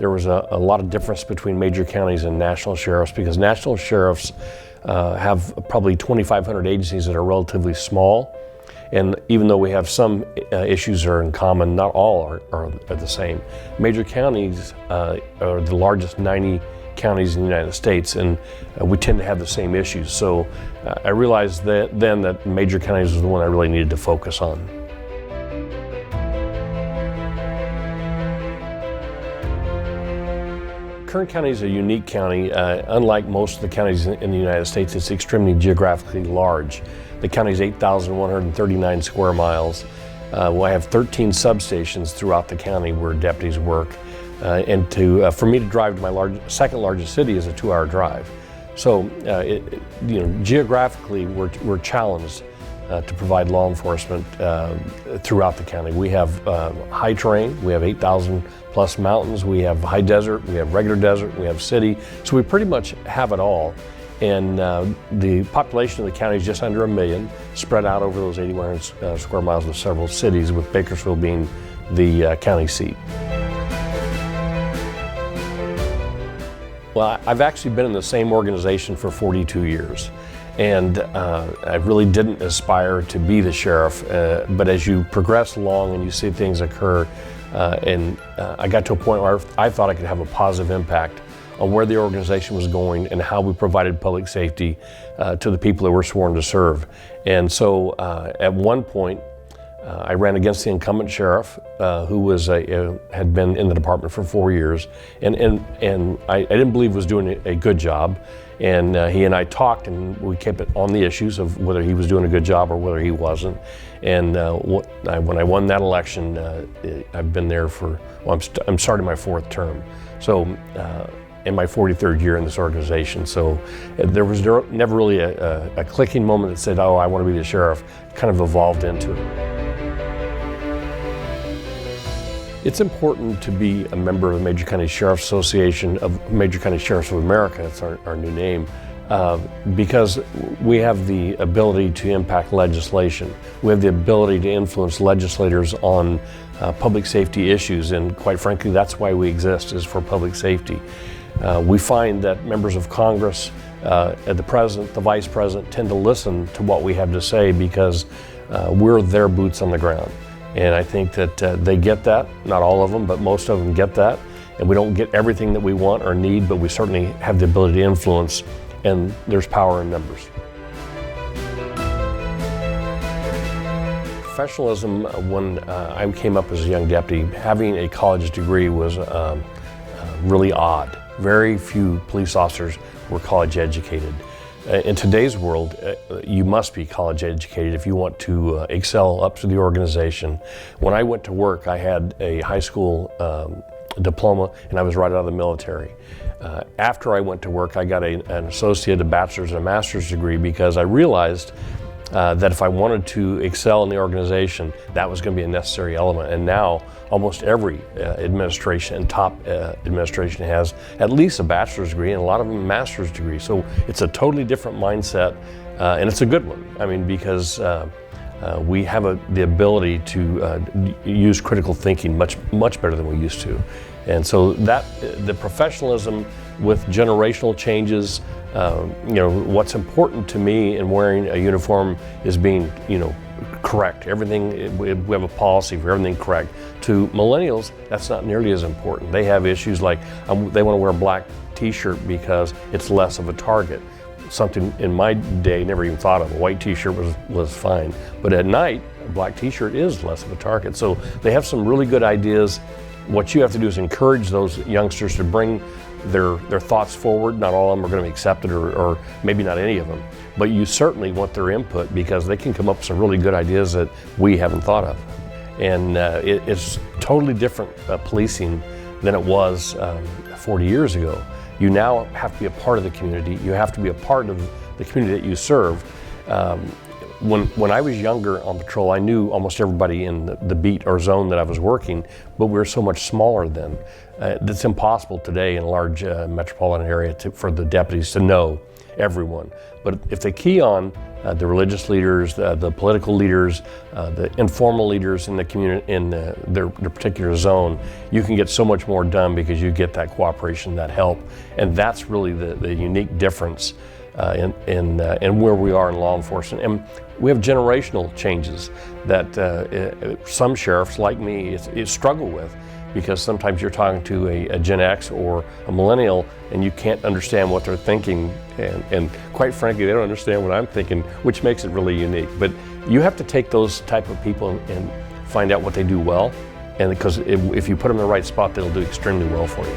there was a lot of difference between major counties and national sheriffs, because national sheriffs have probably 2,500 agencies that are relatively small. And even though we have some issues that are in common, not all are the same. Major counties are the largest 90 counties in the United States, and we tend to have the same issues. So I realized then that major counties was the one I really needed to focus on. Kern County is a unique county. Unlike most of the counties in the United States, it's extremely geographically large. The county is 8,139 square miles. I have 13 substations throughout the county where deputies work. And for me to drive to my second largest city is a 2-hour drive. So, geographically, we're challenged to provide law enforcement throughout the county. We have high terrain, we have 8,000 plus mountains, we have high desert, we have regular desert, we have city. So we pretty much have it all. And the population of the county is just under 1 million, spread out over those 8,100 square miles with several cities, with Bakersfield being the county seat. Well, I've actually been in the same organization for 42 years. And I really didn't aspire to be the sheriff, but as you progress along and you see things occur, I got to a point where I thought I could have a positive impact on where the organization was going and how we provided public safety to the people that were sworn to serve. And so at one point, I ran against the incumbent sheriff, who had been in the department for 4 years, and I didn't believe was doing a good job. And he and I talked, and we kept it on the issues of whether he was doing a good job or whether he wasn't. And when I won that election, I've been there I'm starting my 4th term. So, in my 43rd year in this organization. So there was never really a clicking moment that said, oh, I want to be the sheriff. It kind of evolved into it. It's important to be a member of the Major County Sheriff's Association of Major County Sheriffs of America. That's our new name, because we have the ability to impact legislation. We have the ability to influence legislators on public safety issues, and quite frankly, that's why we exist, is for public safety. We find that members of Congress, the President, the Vice President, tend to listen to what we have to say because we're their boots on the ground. And I think that they get that, not all of them, but most of them get that. And we don't get everything that we want or need, but we certainly have the ability to influence, and there's power in numbers. Professionalism, when I came up as a young deputy, having a college degree was really odd. Very few police officers were college educated. In today's world, you must be college educated if you want to excel up to the organization. When I went to work, I had a high school diploma, and I was right out of the military. After I went to work, I got an associate, a bachelor's, and a master's degree because I realized that if I wanted to excel in the organization, that was going to be a necessary element. And now almost every administration and top administration has at least a bachelor's degree, and a lot of them a master's degree. So it's a totally different mindset, and it's a good one. I mean, because we have the ability to use critical thinking much better than we used to. And so the professionalism with generational changes, what's important to me in wearing a uniform is being, correct. Everything, we have a policy for everything correct. To millennials, that's not nearly as important. They have issues like they want to wear a black t-shirt because it's less of a target. Something in my day never even thought of. A white t-shirt was fine. But at night, a black t-shirt is less of a target. So they have some really good ideas. What you have to do is encourage those youngsters to bring their thoughts forward. Not all of them are going to be accepted, or maybe not any of them. But you certainly want their input because they can come up with some really good ideas that we haven't thought of. And it's totally different policing than it was 40 years ago. You now have to be a part of the community. You have to be a part of the community that you serve. When I was younger on patrol, I knew almost everybody in the beat or zone that I was working, but we were so much smaller then. It's impossible today in a large metropolitan area for the deputies to know everyone. But if they key on the religious leaders, the political leaders, the informal leaders in the community, in their particular zone, you can get so much more done because you get that cooperation, that help. And that's really the unique difference in where we are in law enforcement. And we have generational changes that some sheriffs like me struggle with, because sometimes you're talking to a Gen X or a millennial and you can't understand what they're thinking, and quite frankly they don't understand what I'm thinking, which makes it really unique. But you have to take those type of people and find out what they do well, and because if you put them in the right spot, they'll do extremely well for you.